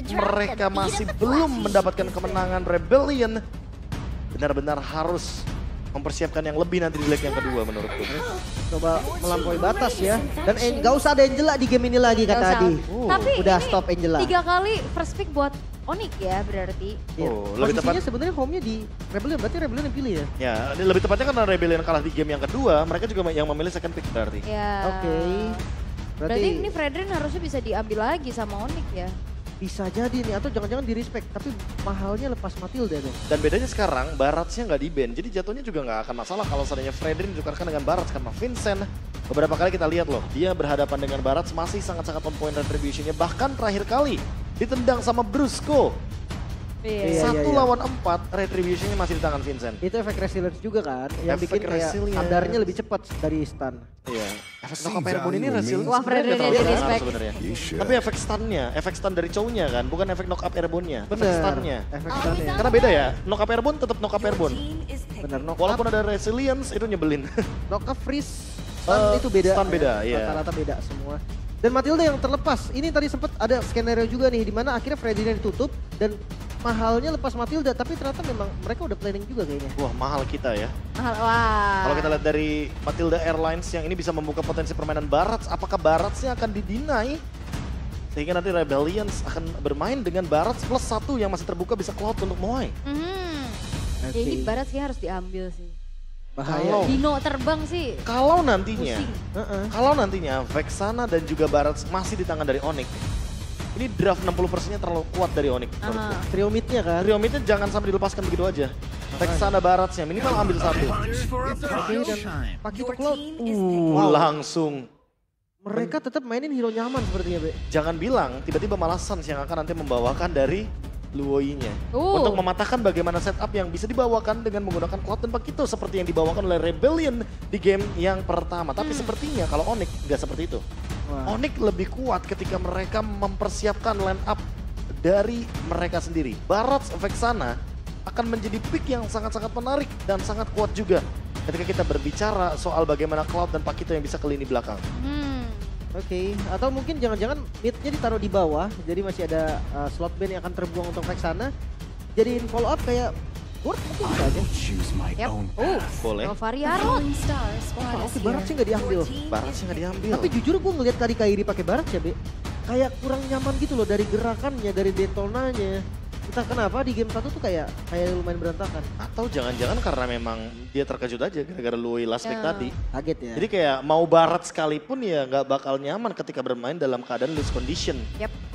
mereka masih belum mendapatkan kemenangan, Rebellion benar-benar harus mempersiapkan yang lebih nanti di leg yang kedua menurutku. Coba melampaui batas ya. Dan gak usah ada Angela di game ini lagi kata Adi. Tapi udah ini stop Angela. 3 kali first pick buat Onyx ya berarti. Oh, lebih tepat. Posisinya sebenarnya home-nya di Rebellion, berarti Rebellion yang pilih ya? Ya, ini lebih tepatnya karena Rebellion kalah di game yang kedua, mereka juga yang memilih second pick berarti. Ya. Oke. Berarti ini Fredrin harusnya bisa diambil lagi sama Onyx ya. Bisa jadi nih, atau jangan-jangan di respect, tapi mahalnya lepas Matilda dong. Dan bedanya sekarang, Baratsnya nggak di-ban, jadi jatuhnya juga nggak akan masalah kalau seandainya Fredrin ditukarkan dengan Barats. Karena Vincent, beberapa kali kita lihat loh, dia berhadapan dengan Barats masih sangat-sangat on point retribution-nya. Bahkan terakhir kali ditendang sama Brusco. Satu lawan 4, retribution-nya masih di tangan Vincent. Itu efek resilience juga kan, yang bikin kayak sadarnya lebih cepat dari stun. Iya, efek knock up airborne ini resilience. Wah, Fredrin sebenarnya jadi respect. sebenarnya. Tapi efek stun-nya, efek stun dari cownya kan, bukan efek knock up airborne-nya. Efek Bener, stun-nya. efek stunnya. Karena beda ya, knock up airborne tetap knock up airborne. Bener, knock Walaupun up, ada resilience, itu nyebelin. knock up freeze, stun itu beda. Stun beda, iya. Rata-rata beda semua. Dan Matilda yang terlepas, ini tadi sempat ada skenario juga nih, dimana akhirnya Fredrin ditutup dan mahalnya lepas Matilda, tapi ternyata memang mereka udah planning juga kayaknya. Wah, mahal kita ya. Wah. Kalau kita lihat dari Matilda Airlines yang ini bisa membuka potensi permainan Barats, apakah Baratsnya akan didinai? Sehingga nanti Rebellion akan bermain dengan Barats plus 1 yang masih terbuka bisa Cloud untuk Moai. Ya ini Barat sih harus diambil sih. Bahaya. Dino terbang sih. Kalau nantinya, pusing. kalau nantinya Vexana dan juga Barats masih di tangan dari Onyx, ini draft 60%-nya terlalu kuat dari Onyx. Trio mid-nya kan. Trio mid-nya jangan sampai dilepaskan begitu aja. Vexana Baratsnya minimal ambil 1. Oke, dan Pakito Cloud. Langsung. Mereka tetap mainin hero nyaman sepertinya, Be. Jangan bilang tiba-tiba malah Suns yang akan nanti membawakan dari Luoyi-nya. Untuk mematahkan bagaimana setup yang bisa dibawakan dengan menggunakan Cloud dan Pakito seperti yang dibawakan oleh Rebellion di game yang pertama. Tapi sepertinya kalau Onyx nggak seperti itu. Onyx lebih kuat ketika mereka mempersiapkan line up dari mereka sendiri. Barats Vexana akan menjadi pick yang sangat-sangat menarik dan sangat kuat juga ketika kita berbicara soal bagaimana Cloud dan Pakito yang bisa ke lini belakang. Oke, atau mungkin jangan-jangan mid-nya ditaruh di bawah, jadi masih ada slot ban yang akan terbuang untuk Vexana. Jadiin follow up kayak Ward mungkin bisa aja. Boleh. Novaria Arot. Oke, Barats sih nggak diambil. Baratsnya nggak diambil. Tapi jujur gue ngeliat tadi Kairi pakai Barats ya, Be. Kayak kurang nyaman gitu loh dari gerakannya, dari detonanya. Entah kenapa di game 1 tuh kayak lumayan berantakan. Atau jangan-jangan karena memang dia terkejut aja gara-gara Luoyi last pick tadi. Kaget ya. Jadi kayak mau Barat sekalipun ya nggak bakal nyaman ketika bermain dalam keadaan loose condition.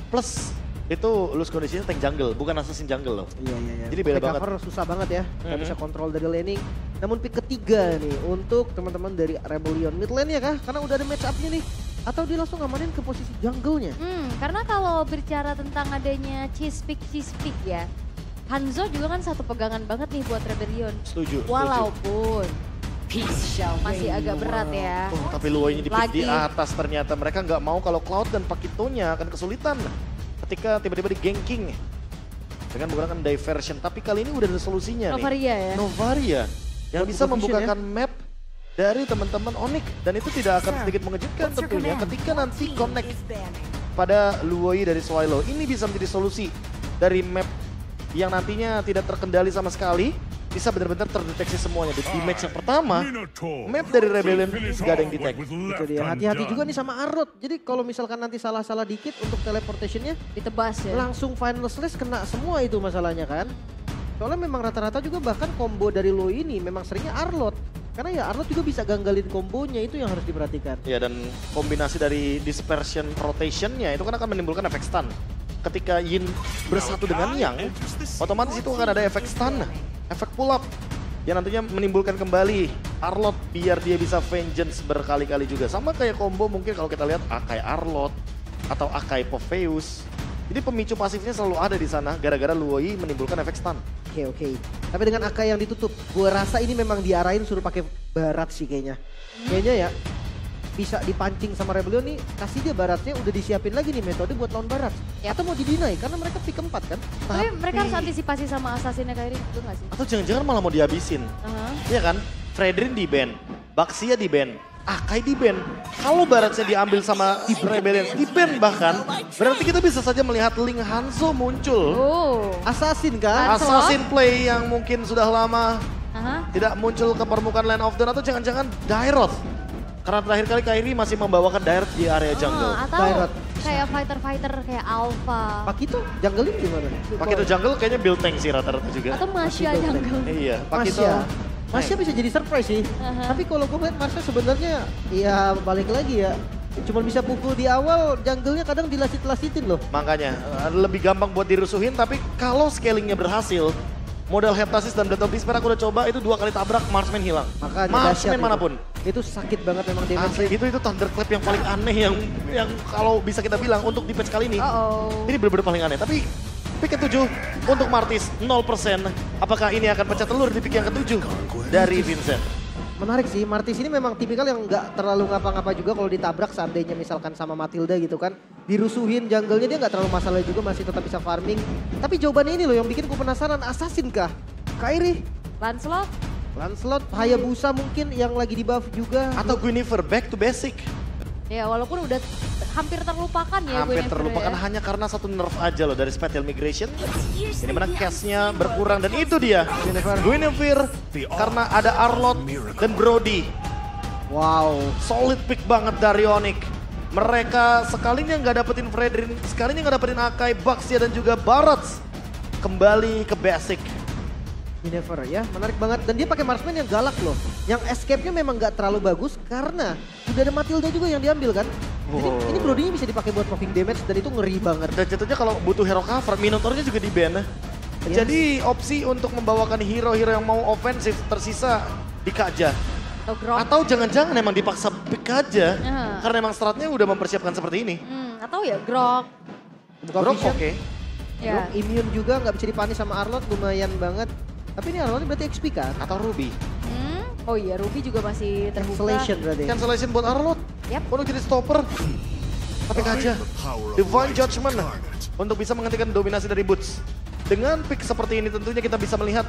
Plus itu loose conditionnya tank jungle, bukan assassin jungle loh. Iya. Jadi beda banget. Cover susah banget ya, nggak bisa kontrol dari laning. Namun pick ketiga nih untuk teman-teman dari Rebellion. Mid lane ya kah? Karena udah ada match up-nya nih. Atau dia langsung ngamanin ke posisi jungle-nya? Karena kalau bicara tentang adanya cheese pick ya. Hanzo juga kan satu pegangan banget nih buat Rebellion. Setuju. Walaupun masih agak berat ya. Tapi Luoyi di pick di atas ternyata mereka nggak mau kalau Cloud dan Pakitonya akan kesulitan ketika tiba-tiba di ganking dengan menggunakan diversion. Tapi kali ini udah ada solusinya Novaria nih. ya. Novaria yang bisa membukakan map dari teman-teman Onyx dan itu tidak akan sedikit mengejutkan tentunya ketika nanti connect pada Luoyi dari Swilo. Ini bisa menjadi solusi dari map yang nantinya tidak terkendali sama sekali, bisa benar-benar terdeteksi semuanya. Di match yang pertama, map dari Rebellion gak ada yang detect. Itu dia, hati-hati juga nih sama Arrot. Jadi kalau misalkan nanti salah-salah dikit untuk teleportationnya, ditebas ya. Langsung final slash kena semua itu masalahnya kan. Soalnya memang rata-rata juga bahkan combo dari Luoyi ini memang seringnya Arlot. Karena ya Arlot juga bisa ganggalin kombonya, itu yang harus diperhatikan. Ya dan kombinasi dari dispersion rotationnya itu kan akan menimbulkan efek stun. Ketika Yin bersatu dengan Yang, otomatis itu akan ada efek stun, efek pull up. Yang nantinya menimbulkan kembali Arlot biar dia bisa vengeance berkali-kali juga. Sama kayak combo mungkin kalau kita lihat Akai Arlot atau Akai Popheus. Jadi pemicu pasifnya selalu ada di sana gara-gara Luoyi menimbulkan efek stun. Oke. Tapi dengan Akai yang ditutup, gue rasa ini memang diarahin suruh pakai Barat sih kayaknya. Kayaknya ya bisa dipancing sama Rebellion nih, kasih dia Baratnya udah disiapin lagi nih metode buat lawan Barat. Atau mau didinai karena mereka pick 4 kan. Tapi mereka harus antisipasi sama assassinnya Kairi itu gak sih? Atau jangan-jangan malah mau dihabisin. Iya kan? Fredrin di ban, Baxia di ban, Akai di ban. Kalau Barrage-nya diambil sama Rebellion di ban bahkan, berarti kita bisa saja melihat Link Hanzo muncul. Assassin kan? Assassin play yang mungkin sudah lama tidak muncul ke permukaan Land of Dawn, atau jangan-jangan Dairoth. Karena terakhir kali Kairi masih membawakan Dairoth di area jungle. Atau kayak fighter-fighter kayak Alpha. Pakito jungle-in gimana? Pakito jungle kayaknya build tank sih rata-rata juga. Atau Masya jungle. Iya, Pakito. Masya bisa jadi surprise sih. Tapi kalau gue ngeliat Masya sebenarnya ya balik lagi ya. Cuma bisa pukul di awal, jungle-nya kadang dilasit-lasitin loh. Makanya lebih gampang buat dirusuhin, tapi kalau scalingnya berhasil, modal Heptasis dan Blade of Despair aku udah coba, itu 2 kali tabrak Marksman hilang. Makanya Marksman manapun. Itu sakit banget memang damage. Itu Thunderclap yang paling aneh yang kalau bisa kita bilang untuk di patch kali ini. Ini benar-benar paling aneh. Tapi pick ke-7 untuk Martis 0%. Apakah ini akan pecah telur di pick yang ke-7 dari Vincent? Menarik sih, Martis ini memang tipikal yang nggak terlalu ngapa-ngapa juga kalau ditabrak seandainya misalkan sama Matilda gitu kan. Dirusuhin jungle-nya dia nggak terlalu masalah juga, masih tetap bisa farming. Tapi jawabannya ini loh yang bikin ku penasaran, Assassin kah? Kairi? Lancelot, Hayabusa mungkin yang lagi di buff juga. Atau Guinevere back to basic. Ya walaupun udah hampir terlupakan ya. Hampir terlupakan ya. Hanya karena satu nerf aja loh dari Spatial Migration. Ini mana cashnya berkurang dan itu dia. Guinevere karena ada Arlott dan Brody. Wow. Solid pick banget dari Onyx. Mereka sekalinya nggak dapetin Fredrin, sekalinya nggak dapetin Akai, Baxia dan juga Barrage. Kembali ke basic. Guinevere ya, menarik banget. Dan dia pakai marksman yang galak loh. Yang escape-nya memang gak terlalu bagus karena udah ada Matilda juga yang diambil kan. Jadi ini Brody-nya bisa dipakai buat poking damage dan itu ngeri banget. Dan jatuhnya kalau butuh hero cover, Minotaur-nya juga di-ban. Jadi opsi untuk membawakan hero-hero yang mau ofensif tersisa di Kaja. Atau jangan-jangan emang dipaksa pick aja. Karena emang stratnya udah mempersiapkan seperti ini. Atau ya Grok. Grok oke. Ya. Immune juga gak bisa dipanis sama Arlott, lumayan banget. Tapi ini Arlott berarti XP kan? Atau Ruby. Oh iya, Ruby juga masih terbuka. Cancellation berarti. Cancellation buat Arlott. Untuk jadi stopper. Tapi aja. Divine Judgment untuk bisa menghentikan dominasi dari Boots. Dengan pick seperti ini tentunya kita bisa melihat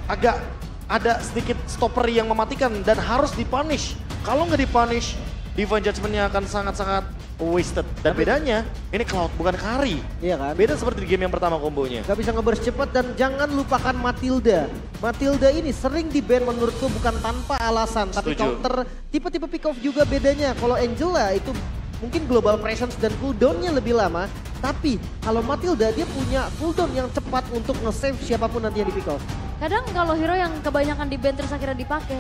agak ada sedikit stopper yang mematikan dan harus dipunish. Kalau nggak dipunish, Divine Judgment-nya akan sangat-sangat wasted. Dan bedanya, ini Cloud bukan Kari. Iya kan? Beda seperti di game yang pertama kombonya. Gak bisa ngeburst cepat dan jangan lupakan Matilda. Matilda ini sering di-ban menurutku bukan tanpa alasan. Tapi counter tipe-tipe pick off juga bedanya. Kalau Angela itu mungkin global presence dan cooldown-nya lebih lama. Tapi kalau Matilda dia punya cooldown yang cepat untuk nge-save siapapun nanti yang di pick off. Kadang kalau hero yang kebanyakan di-ban terus akhirnya dipakai,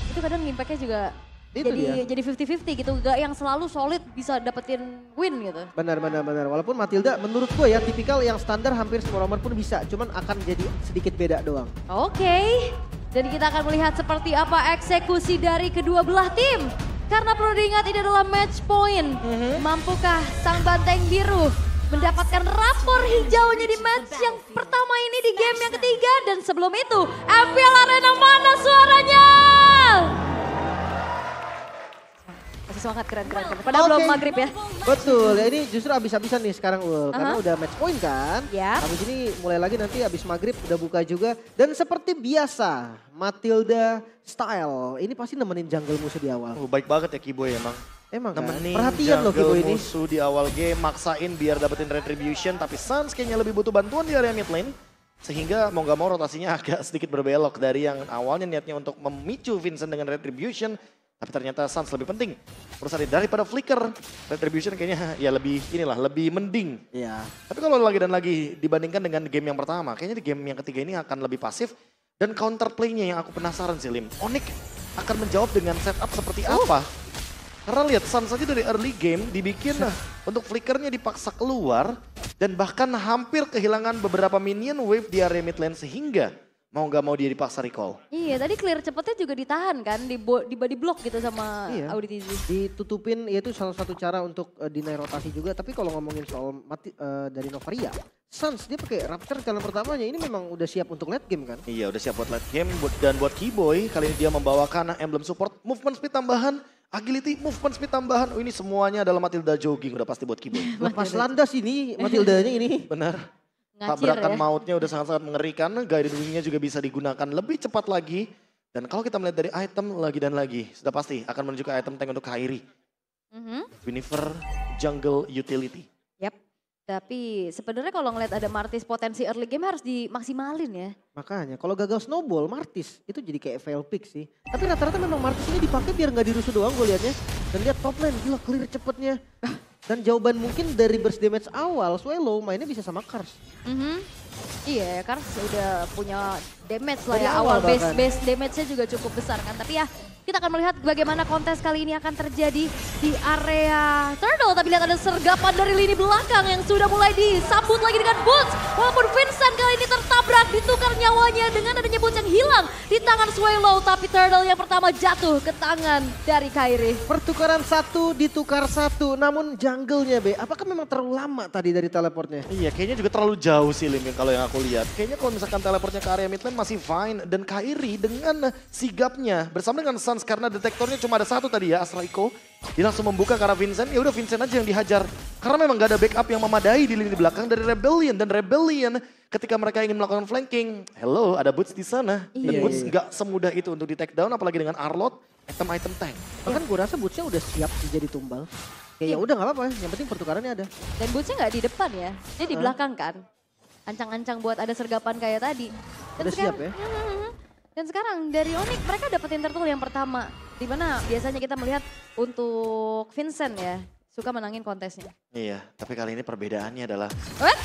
itu kadang impact-nya juga jadi 50-50 gitu, gak yang selalu solid bisa dapetin win gitu. Benar. Walaupun Matilda menurut gue ya tipikal yang standar hampir semua romer pun bisa, cuman akan jadi sedikit beda doang. Oke. Dan kita akan melihat seperti apa eksekusi dari kedua belah tim. Karena perlu diingat ini adalah match point. Mampukah sang banteng biru mendapatkan rapor hijaunya di match yang pertama ini di game yang ketiga. Dan sebelum itu, FPL Arena mana suaranya? Masih semangat, keren. Padahal belum maghrib ya. Betul, ya ini justru abis-abisan nih sekarang Ul. Karena udah match point kan. Habis ini mulai lagi nanti abis maghrib udah buka juga. Dan seperti biasa, Matilda style. Ini pasti nemenin jungle musuh di awal. Baik banget ya Kiboy emang. Emang kan? Nemenin Perhatian loh Kiboy ini. musuh di awal game, maksain biar dapetin retribution. Tapi Suns kayaknya lebih butuh bantuan di area mid lane. Sehingga mau gak mau rotasinya agak sedikit berbelok dari yang awalnya niatnya untuk memicu Vincent dengan retribution. Tapi ternyata Suns lebih penting urusan daripada Flicker. Retribution kayaknya ya lebih mending. Iya. Tapi kalau lagi dan lagi dibandingkan dengan game yang pertama, kayaknya di game yang ketiga ini akan lebih pasif. Dan counterplay-nya yang aku penasaran sih Lim. Onyx akan menjawab dengan setup seperti apa? Karena lihat Suns saja dari early game dibikin untuk Flickernya dipaksa keluar. Dan bahkan hampir kehilangan beberapa minion wave di area mid lane sehingga mau gak mau dia dipaksa recall. Iya, tadi clear cepetnya juga ditahan kan, di body block gitu sama Audi TZ. Ditutupin, ya itu salah satu cara untuk deny rotasi juga. Tapi kalau ngomongin soal dari Novaria, Suns dia pakai Raptor kalian pertamanya ini memang udah siap untuk late game kan? Iya, udah siap buat late game. Dan buat Kiboy, kali ini dia membawakan emblem support, movement speed tambahan, agility, movement speed tambahan. Oh ini semuanya adalah Matilda jogging, udah pasti buat Kiboy. Lepas landas ini, Matildanya ini. Benar. Ngacir Tabrakan ya. mautnya udah sangat-sangat mengerikan, guided wing-nya juga bisa digunakan lebih cepat lagi Dan kalau kita melihat dari item lagi dan lagi, sudah pasti akan menuju ke item tank untuk Kairi. Winifred Jungle Utility. Yap, tapi sebenarnya kalau ngeliat ada Martis potensi early game harus dimaksimalin ya. Makanya kalau gagal snowball Martis itu jadi kayak fail pick sih. Tapi rata-rata memang Martis ini dipakai biar nggak dirusuh doang gue liatnya. Dan lihat top lane gila clear cepetnya. Dan jawaban mungkin dari burst damage awal Swallow mainnya bisa sama Kars. Iya, Kars udah punya damage lah Dari ya awal awal base damage-nya juga cukup besar kan. Tapi ya kita akan melihat bagaimana kontes kali ini akan terjadi di area Turtle. Tapi lihat ada sergapan dari lini belakang yang sudah mulai disambut lagi dengan Boots. Walaupun Vincent kali ini tertabrak, ditukar nyawanya dengan adanya Boots yang hilang di tangan Swallow. Tapi Turtle yang pertama jatuh ke tangan dari Kairi. Pertukaran 1 ditukar 1 namun jungle-nya B. Apakah memang terlalu lama tadi dari teleportnya? Iya, kayaknya juga terlalu jauh sih Lim kalau yang aku lihat. Kayaknya kalau misalkan teleportnya ke area mid lane masih fine. Dan Kairi dengan sigapnya bersama dengan Suns karena detektornya cuma ada satu tadi ya, Astral Echo. Dia langsung membuka ke arah Vincent, ya udah Vincent aja yang dihajar. Karena memang gak ada backup yang memadai di lini belakang dari Rebellion. Dan Rebellion ketika mereka ingin melakukan flanking, hello ada Boots di sana. Dan Boots gak semudah itu untuk di take down apalagi dengan Arlott, item-item tank. Bahkan gue rasa Bootsnya udah siap jadi tumbal. Ya udah nggak apa-apa, yang penting pertukarannya ada. Dan Bootsnya nggak di depan ya, dia di belakang kan. Ancang-ancang buat ada sergapan kayak tadi. Dan Udah siap ya? Dan sekarang dari Onyx mereka dapetin turtle yang pertama. Dimana biasanya kita melihat untuk Vincent ya, suka menangin kontesnya. Iya, tapi kali ini perbedaannya adalah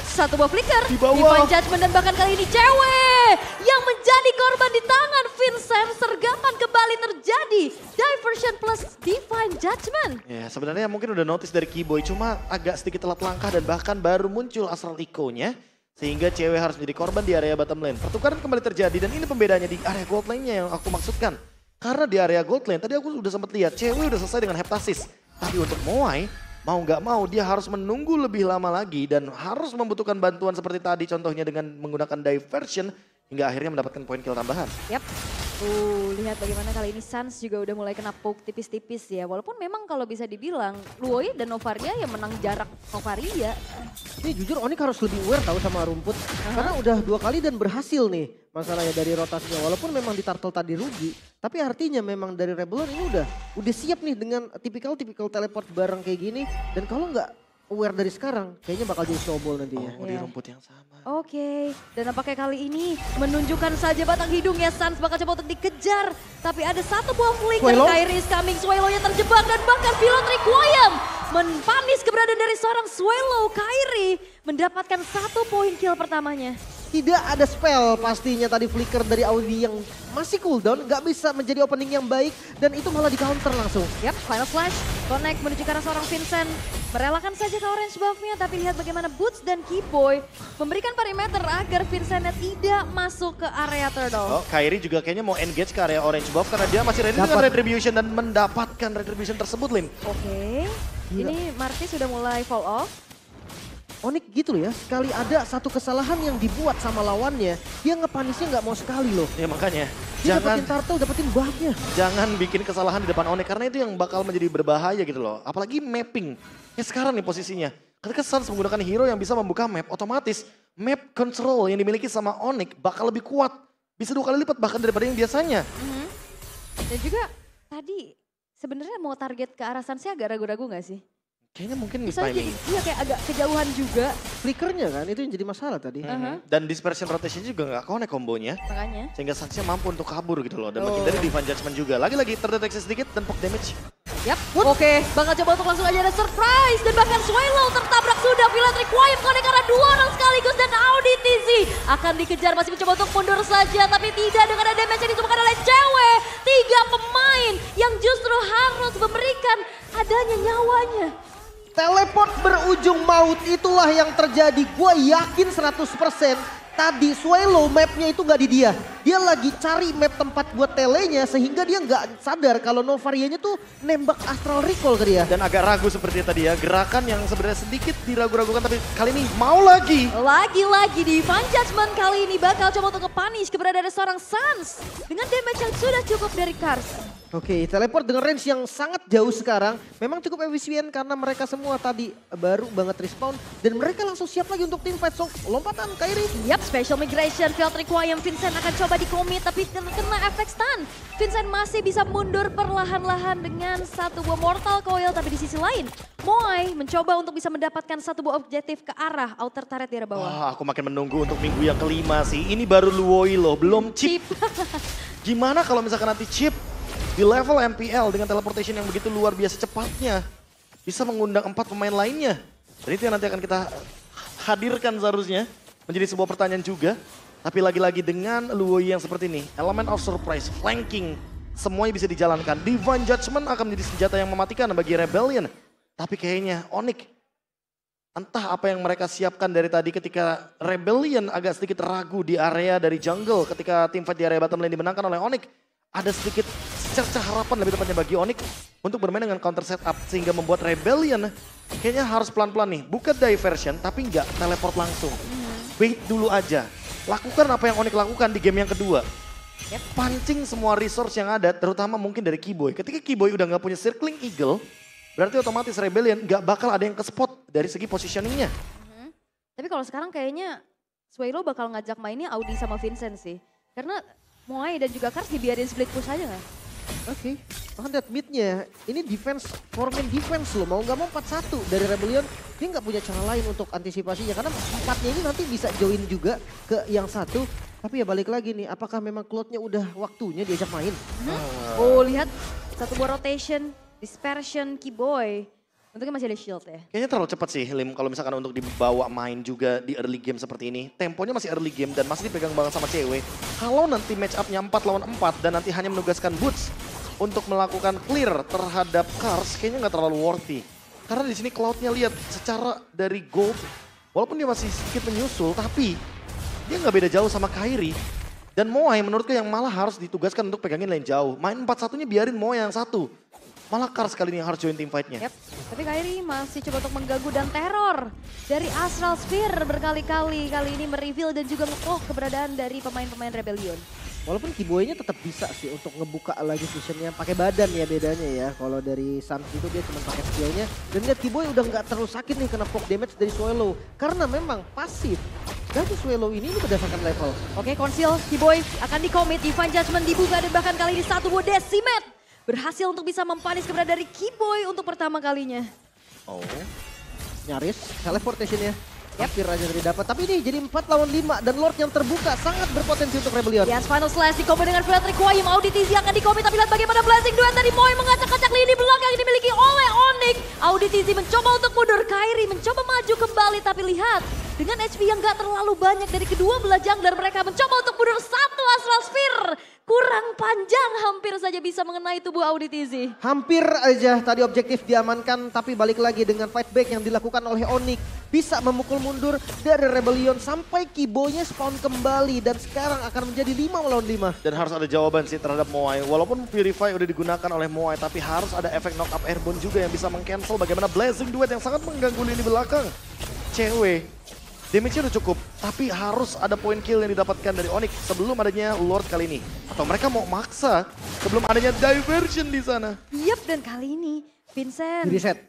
Satu buah flicker, Di bawah. Divine Judgment dan bahkan kali ini cewek yang menjadi korban di tangan Vincent. Sergapan kembali terjadi, Diversion plus Divine Judgment. ya sebenarnya mungkin udah notice dari Keyboy, cuma agak sedikit telat langkah dan bahkan baru muncul Astral Echo-nya. Sehingga cewek harus menjadi korban di area bottom lane. Pertukaran kembali terjadi dan ini pembedanya di area gold lane-nya yang aku maksudkan. Karena di area gold lane, tadi aku udah sempat lihat cewek udah selesai dengan heptasis. Tapi untuk Moai, mau nggak mau dia harus menunggu lebih lama lagi dan harus membutuhkan bantuan seperti tadi contohnya dengan menggunakan diversion hingga akhirnya mendapatkan poin kill tambahan. Yap. Lihat bagaimana kali ini Suns juga udah mulai kena poke tipis-tipis ya. Walaupun memang kalau bisa dibilang Luoi dan Novaria yang menang jarak Novaria. Ini jujur Onyx harus lebih aware tahu sama rumput. Karena udah 2 kali dan berhasil nih masalahnya dari rotasinya. Walaupun memang di turtle tadi rugi. Tapi artinya memang dari Rebellion ini udah siap nih dengan tipikal teleport bareng kayak gini. Dan kalau nggak aware dari sekarang kayaknya bakal jadi snowball nantinya. Oh, di rumput yang sama. Oke, dan apakah kali ini menunjukkan saja batang hidungnya Suns bakal coba untuk dikejar. Tapi ada satu buah flicker, Kairi is coming, Swallow-nya terjebak dan bahkan Pilot Requiem mempanis keberadaan dari seorang Swallow. Kairi mendapatkan 1 poin kill pertamanya. Tidak ada spell pastinya tadi flicker dari Audi yang masih cooldown. Gak bisa menjadi opening yang baik dan itu malah di counter langsung. Yap, final flash, connect menuju ke arah seorang Vincent. Merelakan saja ke orange buff-nya tapi lihat bagaimana Boots dan Keyboy memberikan perimeter agar Vincentnya tidak masuk ke area turtle. Oh, Kairi juga kayaknya mau engage ke area orange buff karena dia masih ready dengan retribution dan mendapatkan retribution tersebut, Lim. Oke, ini Martis sudah mulai fall off. Onyx gitu loh ya, sekali ada satu kesalahan yang dibuat sama lawannya, dia ngepanisnya nggak mau sekali loh. Ya makanya, Dia dapetin turtle, dapetin buff-nya. jangan bikin kesalahan di depan Onyx karena itu yang bakal menjadi berbahaya gitu loh. Apalagi mapping. Ya sekarang nih posisinya. Ketika Suns menggunakan hero yang bisa membuka map, otomatis map control yang dimiliki sama Onyx bakal lebih kuat. Bisa 2 kali lipat bahkan daripada yang biasanya. Dan juga tadi sebenarnya mau target ke arah Suns agak ragu-ragu gak sih? Kayaknya mungkin Misalnya jadi mistiming. dia kayak agak kejauhan juga. Flickernya kan, itu yang jadi masalah tadi. Dan dispersion rotation juga nggak connect kombonya. Makanya. Sehingga Sunsnya mampu untuk kabur gitu loh. Dan menghindari Divine Judgment juga. Lagi-lagi terdeteksi sedikit dan poke damage. Yap, oke. Bakal coba untuk langsung aja ada surprise. Dan bahkan Swallow tertabrak sudah. Pilot Requiem connect karena 2 orang sekaligus. Dan Audi TZ akan dikejar. Masih mencoba untuk mundur saja. Tapi tidak dengan ada damage yang ditemukan oleh cewek. 3 pemain yang justru harus memberikan adanya nyawanya. Teleport berujung maut itulah yang terjadi. Gue yakin 100% tadi Swallow mapnya itu nggak di dia. Dia lagi cari map tempat buat telenya sehingga dia nggak sadar kalau Novarianya tuh nembak Astral Recall ke dia. Dan agak ragu seperti tadi ya. Gerakan yang sebenarnya sedikit diragu-ragukan tapi kali ini mau lagi. Lagi-lagi Divine Judgment kali ini bakal coba untuk nge-punish keberadaan seorang Suns. Dengan damage yang sudah cukup dari Kars. Oke, teleport dengan range yang sangat jauh sekarang memang cukup efisien karena mereka semua tadi baru banget respawn dan mereka langsung siap lagi untuk team fight. So, lompatan Kairi. Yap, special migration, field requiem, Vincent akan coba di-commit tapi terkena efek stun. Vincent masih bisa mundur perlahan-lahan dengan satu buah mortal coil, tapi di sisi lain Moai mencoba untuk bisa mendapatkan satu buah objektif ke arah outer turret di arah bawah. Aku makin menunggu untuk minggu yang kelima sih. Ini baru Luoi loh, belum chip. Gimana kalau misalkan nanti chip di level MPL dengan teleportation yang begitu luar biasa cepatnya bisa mengundang 4 pemain lainnya. Dan itu yang nanti akan kita hadirkan seharusnya menjadi sebuah pertanyaan juga. Tapi lagi-lagi dengan Luoi yang seperti ini, element of surprise, flanking, semuanya bisa dijalankan. Divine Judgment akan menjadi senjata yang mematikan bagi Rebellion. Tapi kayaknya Onyx, entah apa yang mereka siapkan dari tadi ketika Rebellion agak sedikit ragu di area dari jungle. Ketika teamfight di area bottom lane dimenangkan oleh Onyx, ada sedikit secerca harapan lebih tepatnya bagi Onyx untuk bermain dengan counter setup. Sehingga membuat Rebellion kayaknya harus pelan-pelan nih. Bukan diversion tapi nggak teleport langsung. Wait dulu aja. Lakukan apa yang Onyx lakukan di game yang kedua. Pancing semua resource yang ada terutama mungkin dari Keyboy. Ketika Keyboy udah nggak punya Circling Eagle, berarti otomatis Rebellion nggak bakal ada yang ke spot dari segi positioningnya. Tapi kalau sekarang kayaknya Swaylo bakal ngajak mainnya Audi sama Vincent sih. Karena Moai dan juga Kars dibiarin split push aja nggak? Oke, bahkan lihat mid-nya, ini defense, foreman defense loh, mau nggak mau 4-1 dari Rebellion, dia nggak punya cara lain untuk antisipasinya, karena 4-nya ini nanti bisa join juga ke yang satu, tapi ya balik lagi nih, apakah memang Cloud-nya udah waktunya diajak main? Oh lihat, satu buah rotation, dispersion, Keyboy, untungnya masih ada shield ya. Kayaknya terlalu cepat sih Lim kalau misalkan untuk dibawa main juga di early game seperti ini. Temponya masih early game dan masih dipegang banget sama cewek. Kalau nanti match up-nya 4 lawan 4 dan nanti hanya menugaskan Boots untuk melakukan clear terhadap Kars, kayaknya nggak terlalu worthy. Karena di sini Cloud-nya lihat secara dari gold, walaupun dia masih sedikit menyusul, tapi dia nggak beda jauh sama Kairi. Dan Moai menurutku yang malah harus ditugaskan untuk pegangin lane jauh. Main 4-1-nya biarin Moai yang satu. Malah Kars kali ini yang harus join team fight-nya. Yep. Tapi Kairi masih coba untuk mengganggu dan teror dari Astral Sphere berkali-kali. Kali ini mereveal dan juga nge-poke keberadaan dari pemain-pemain Rebellion. Walaupun Keyboy-nya tetap bisa sih untuk ngebuka lagi visionnya pakai badan ya bedanya ya. Kalau dari Sans itu dia cuma pakai skillnya. Dan lihat Keyboy udah nggak terlalu sakit nih kena poke damage dari Swallow. Karena memang pasif dari Swallow ini berdasarkan level. Oke, Conceal, Keyboy akan di-commit, Divine Judgment dibuka dan bahkan kali ini satu buah decimate. Berhasil untuk bisa mempanis keberadaan dari Keyboy untuk pertama kalinya. Oh, nyaris teleportation-nya. Hampir aja dari dapat. Tapi ini jadi 4 lawan 5 dan Lord yang terbuka sangat berpotensi untuk Rebellion. Yes, final slash di-commit dengan Field Requiem. Auditizi akan di-commit tapi lihat bagaimana blessing duet dari Moai mengacak-acak lini belakang yang dimiliki oleh Onyx. Auditizi mencoba untuk mundur, Kairi mencoba maju kembali tapi lihat dengan HP yang gak terlalu banyak dari kedua belah jungler mereka mencoba untuk mundur satu Astral Sphere. Kurang panjang, hampir saja bisa mengenai tubuh Auditizi. Hampir aja tadi objektif diamankan, tapi balik lagi dengan fight back yang dilakukan oleh Onyx. Bisa memukul mundur dari Rebellion sampai Keyboy-nya spawn kembali. Dan sekarang akan menjadi 5 lawan 5. dan harus ada jawaban sih terhadap Moai. Walaupun Purify udah digunakan oleh Moai, tapi harus ada efek knock up airborne juga yang bisa meng-cancel bagaimana Blazing Duet yang sangat mengganggu lini belakang. Cewek. Damage-nya udah cukup, tapi harus ada point kill yang didapatkan dari Onyx sebelum adanya Lord kali ini. Atau mereka mau maksa sebelum adanya diversion di sana. Yap, dan kali ini Vincent. Reset.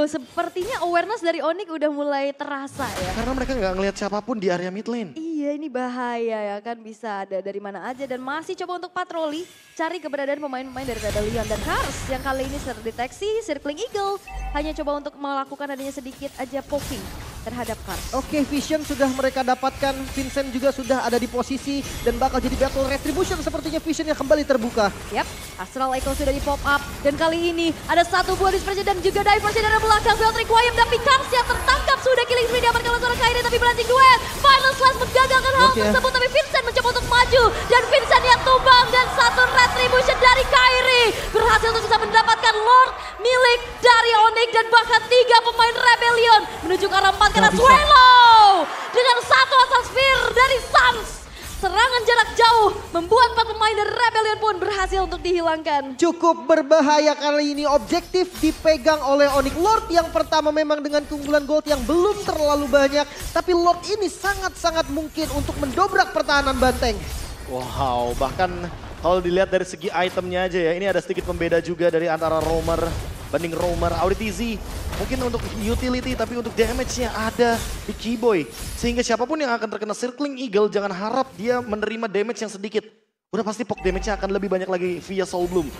Sepertinya awareness dari Onyx udah mulai terasa ya. Karena mereka nggak ngelihat siapapun di area mid lane. Iya, ini bahaya ya kan, bisa ada dari mana aja dan masih coba untuk patroli cari keberadaan pemain-pemain dari Rebellion. Dan Kars yang kali ini terdeteksi Circling Eagle hanya coba untuk melakukan adanya sedikit aja poking terhadap Kars. Oke, Vision sudah mereka dapatkan, Vincent juga sudah ada di posisi dan bakal jadi battle retribution sepertinya Vision yang kembali terbuka. Yap, Astral Echo sudah di pop up dan kali ini ada satu buah dispersion dan juga diversion dari belakang Field Requiem, tapi Kars yang tertangkap sudah killing spree diamankan oleh seorang Kairi, tapi Blazing Duet final slash menggagalkan hal tersebut, tapi Vincent mencoba untuk maju dan Vincent yang tumbang dan satu retribution dari Kairi berhasil untuk bisa mendapatkan Lord milik dari Onyx dan bahkan 3 pemain Rebellion menuju ke arah 4 karena Swallow dengan satu Astral Sphere dari Sans. Serangan jarak jauh membuat 4 pemain dari Rebellion pun berhasil untuk dihilangkan. Cukup berbahaya kali ini, objektif dipegang oleh Onyx. Lord yang pertama memang dengan keunggulan gold yang belum terlalu banyak, tapi Lord ini sangat-sangat mungkin untuk mendobrak pertahanan banteng. Wow, bahkan Kalau dilihat dari segi itemnya aja ya, ini ada sedikit pembeda juga dari antara Roamer banding Roamer. Auditizi mungkin untuk utility tapi untuk damage-nya ada di Keyboy. Sehingga siapapun yang akan terkena Circling Eagle jangan harap dia menerima damage yang sedikit. Udah pasti poke damage-nya akan lebih banyak lagi via Soul Bloom.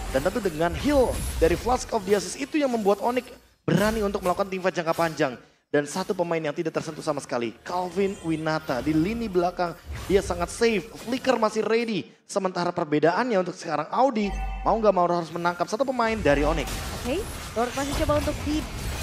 Dan tentu dengan heal dari Flask of Diasis itu yang membuat Onyx berani untuk melakukan teamfight jangka panjang. Dan satu pemain yang tidak tersentuh sama sekali, Calvin Winata. Di lini belakang dia sangat safe, Flicker masih ready. Sementara perbedaannya untuk sekarang Audi mau nggak mau harus menangkap satu pemain dari Onyx. Oke, Lord masih coba untuk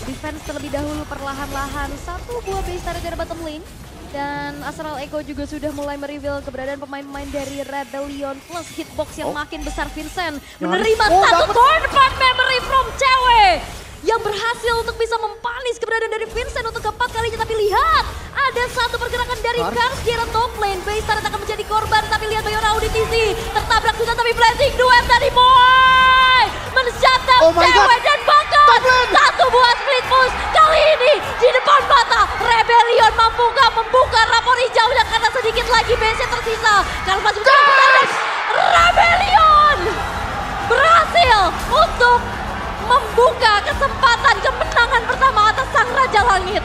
defense terlebih dahulu perlahan-lahan. Satu buah base turret dari bottom lane. Dan Astral Echo juga sudah mulai mereveal keberadaan pemain-pemain dari Rebellion plus hitbox yang makin besar. Vincent menerima satu third part memory from cewek yang berhasil untuk bisa mempanis keberadaan dari Vincent untuk keempat kalinya. Tapi lihat, ada satu pergerakan dari Kars di arah top lane. Base turret akan menjadi korban, tapi lihat Bayona Auditizi tertabrak juga, tapi blessing duet dari Boy menjatuhkan cewek dan bahkan satu buah split push. Kali ini di depan mata Rebellion mampukah membuka rapor hijaunya karena sedikit lagi base tersisa. Kars masih menjadi Rebellion berhasil untuk membuka kesempatan kemenangan pertama atas Sang Raja Langit.